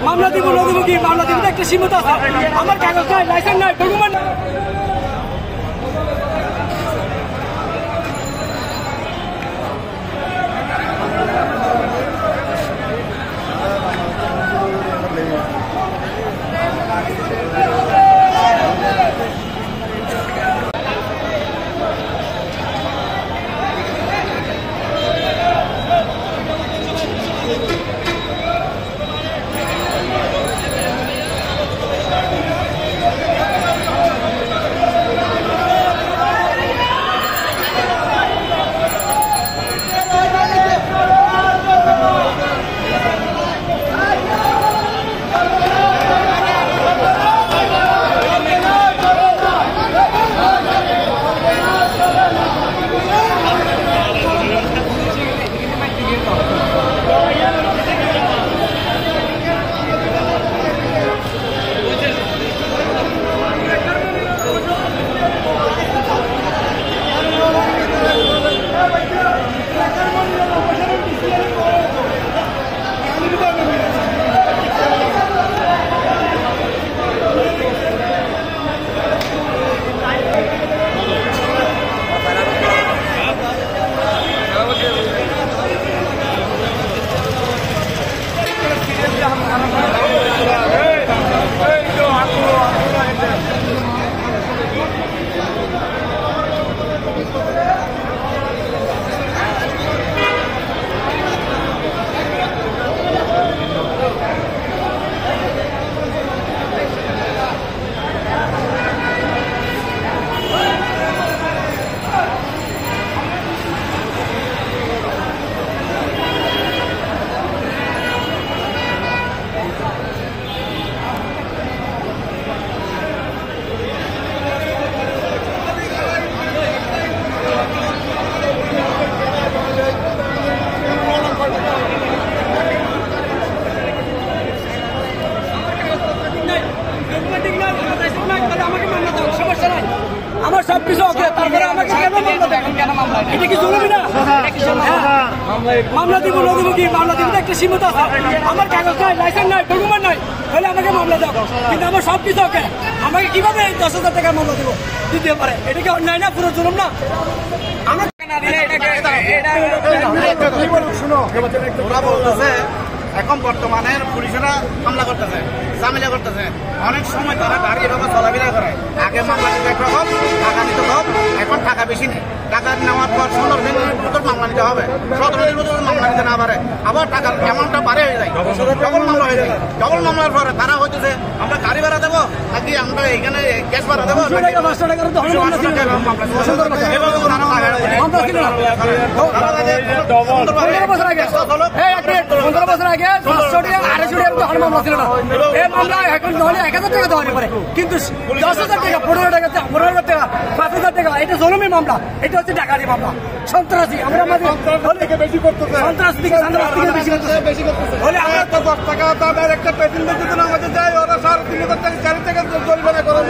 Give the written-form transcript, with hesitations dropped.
মামলা দিব না দেবো কি? মামলা দিতে একটা সীমিত আছে। আমার কাগজ নাই, লাইসেন্স নাই, ডকুমেন্ট আমার সবকিছু ওকে, তারপরে আমাকে কেন মামলা দেবেন? কেন মামলা? এটা কি জরুরি না? মামলা দিব না দেবো কি? মামলা দিতে একটা সীমিত আছে। আমার কাগজ নাই, লাইসেন্স নাই, ডকুমেন্ট নাই, হলে আমাকে মামলা দাও। কিন্তু আমার সবকিছু ওকে, আমাকে কিভাবে 10,000 টাকা মামলা দিব দিতে পারে? এটা কি অন্যায় না? পুরো জুলুম না? আমার না দিলে ওরা বলতেছে এখন বর্তমানে পুলিশেরা হামলা করতেছে, ঝামেলা করতেছে। অনেক সময় তারা গাড়ি এভাবে চলাফেরা করে। আগে মামলা নিতে একরকম, টাকা নিতে কম, এখন টাকা বেশি নেই। টাকা নেওয়ার পর 15 দিনের ভিতর মামলা নিতে হবে, 17 দিনের ভিতর মামলা নিতে না পারে, আবার টাকার অ্যামাউন্টটা বাড়ে হয়ে যায়, ডবল মামলা হয়ে যায়। ডবল মামলার পরে তারা হইতেছে আমরা গাড়ি ভাড়া দেবো নাকি আমরা এখানে গ্যাস ভাড়া দেবো, কিন্তু 10,000 টাকা, 15,000 টাকা, 15,000 টাকা, 5,000 টাকা, এটা জলমি মামলা, এটা হচ্ছে ডাকাতি মামলা, সন্ত্রাসী। আমরা বেশি করতেছে, সন্ত্রাসী থেকে বেশি করতেছে। হলে আমরা তো 10 টাকা দামের একটা পেট্রোল দিতে আমাদের যাই, ওরা 3,500 টাকা 4 টাকা জরিমানা করে